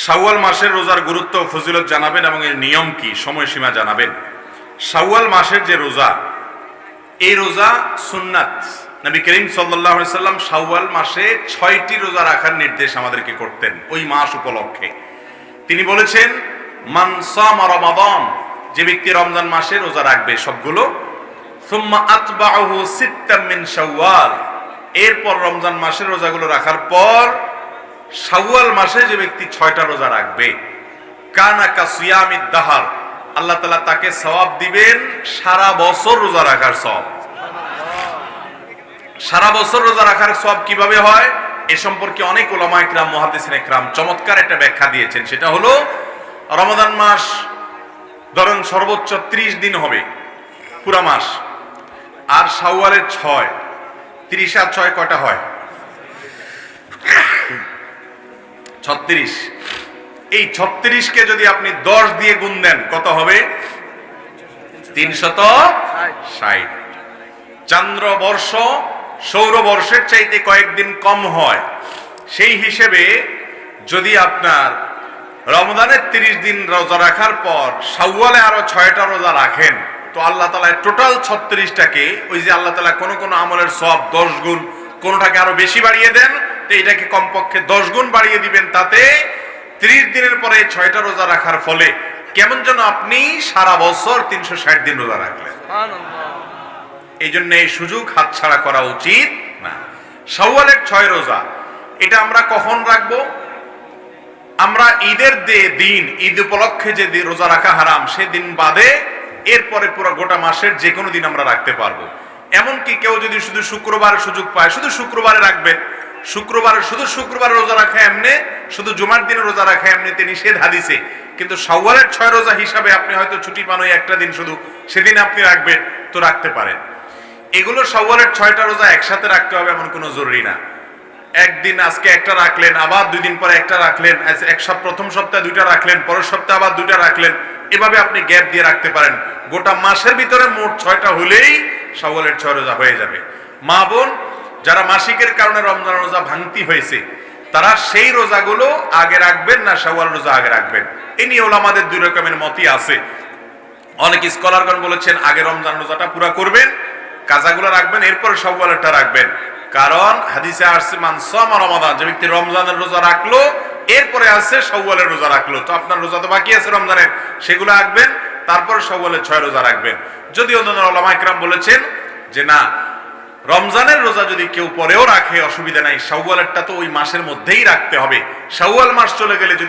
শাওয়াল মাসের রোজার গুরুত্ব ও ফজিলত জানাবেন এবং এর নিয়ম কি, সময়সীমা জানাবেন। শাওয়াল মাসের যে রোজা, এই রোজা সুন্নাত। নবী করিম সাল্লাল্লাহু আলাইহি সাল্লাম শাওয়াল মাসে 6টি রোজা রাখার নির্দেশ আমাদেরকে করতেন ওই মাস উপলক্ষে। তিনি বলেছেন, মান সামা রমাদান, যে ব্যক্তি রমজান মাসে রোজা রাখবে সবগুলো, সুম্মা আতবাউহু সিত্তাম মিন শাওয়াল, এরপর রমজান মাসের রোজাগুলো রাখার পর শাওয়াল মাসে যে ব্যক্তি 6টা রোজা রাখবে, কানা কাসিয়ামিদ দাহার, আল্লাহ তাআলা তাকে সওয়াব দিবেন সারা বছর রোজা রাখার সওয়াব। সারা বছর রোজা রাখার সওয়াব কিভাবে হয় এ সম্পর্কে অনেক উলামা ইকরাম, মুহাদ্দিসিন ইকরাম চমৎকার একটা ব্যাখ্যা দিয়েছেন। সেটা হলো, রমাদান মাস ধরুন সর্বোচ্চ 30 দিন হবে পুরা মাস, আর শাওয়ালের 6, 30 আর 6 কয়টা হয়? 36। এই 36কে যদি আপনি 10 দিয়ে গুণ দেন কত হবে? 360। চন্দ্রবর্ষ সৌরবর্ষের চাইতে কয়েকদিন কম হয়। সেই হিসেবে যদি আপনার রমজানের 30 দিন রোজা রাখার পর শাওয়ালে আরো 6টা রোজা রাখেন, তো আল্লাহ তাআলা টোটাল 36টাকে, ওই যে আল্লাহ তাআলা কোন কোন আমলের সওয়াব 10 গুণ, কোনটাকে আরো বেশি বাড়িয়ে দেন, তো এটাকে কমপক্ষে 10 গুণ বাড়িয়ে দিবেন। তাতে 30 দিনের পরে 6টা রোজা রাখার ফলে কেমন যেন আপনি সারা বছর 360 দিন রোজা রাখলেন। এই জন্য এই সুযোগ হাতছাড়া করা উচিত না। শাওয়ালের 6 রোজা, এটা আমরা কখন রাখবো? আমরা ঈদের দিন, ঈদ উপলক্ষে যে রোজা রাখা হারাম সেদিন বাদে এরপরে পুরো গোটা মাসের যে কোনো দিন আমরা রাখতে পারবো। এমনকি কেউ যদি শুধু শুক্রবারের সুযোগ পায়, শুধু শুক্রবারে রাখবেন। শুধু শুক্রবারে রোজা রাখা এমনি, শুধু জুমার দিনে রোজা রাখা এমনিতে নিষেধ হাদিসে। কিন্তু শাওয়ালের 6 রোজা হিসাবে আপনি হয়তো ছুটি পান ওই একটা দিন, শুধু সেদিন আপনি রাখবেন, তো রাখতে পারেন। এগুলো শাওয়ালের 6টা রোজা একসাথে রাখতে হবে এমন কোনো জরুরি না। একদিন আজকে একটা রাখলেন, আবার 2 দিন পরে একটা রাখলেন, প্রথম সপ্তাহে 2টা রাখলেন, পরের সপ্তাহে আবার 2টা রাখলেন, এভাবে আপনি গ্যাপ দিয়ে রাখতে পারেন। গোটা মাসের ভিতরে মোট 6টা হলেই শাওয়ালের 6 রোজা হয়ে যাবে। মা বোন যারা মাসিকের কারণে রমজান রোজা ভাঙতি হয়েছে, তারা সেই রোজাগুলো আগে রাখবেন না শাওয়াল রোজা আগে রাখবেন, এ নিয়ে ওলামাদের 2 রকমের মতই আছে। অনেক স্কলারগণ বলেছেন আগে রমজান রোজাটা পুরা করবেন, কাজাগুলো রাখবেন, এরপর শাওয়ালেরটা রাখবেন। কারণ হাদিসে আসছে, মান সামা রমাদান, যে ব্যক্তি রমজানের রোজা রাখলো এরপরে আসছে শাওয়ালের রোজা রাখলো, তো আপনার রোজা তো বাকি আছে রমজানের, সেগুলো রাখবেন, তারপর শাওয়ালের 6 রোজা রাখবেন। যদি অন্যান্য উলামা ইকরাম বলেছেন যে না, রমজানের রোজা যদি কেউ পরেও রাখে অসুবিধা নাই, শাওয়ালেরটা তো ওই মাসের মধ্যেই রাখতে হবে। শাওয়াল মাস চলে গেলে যদি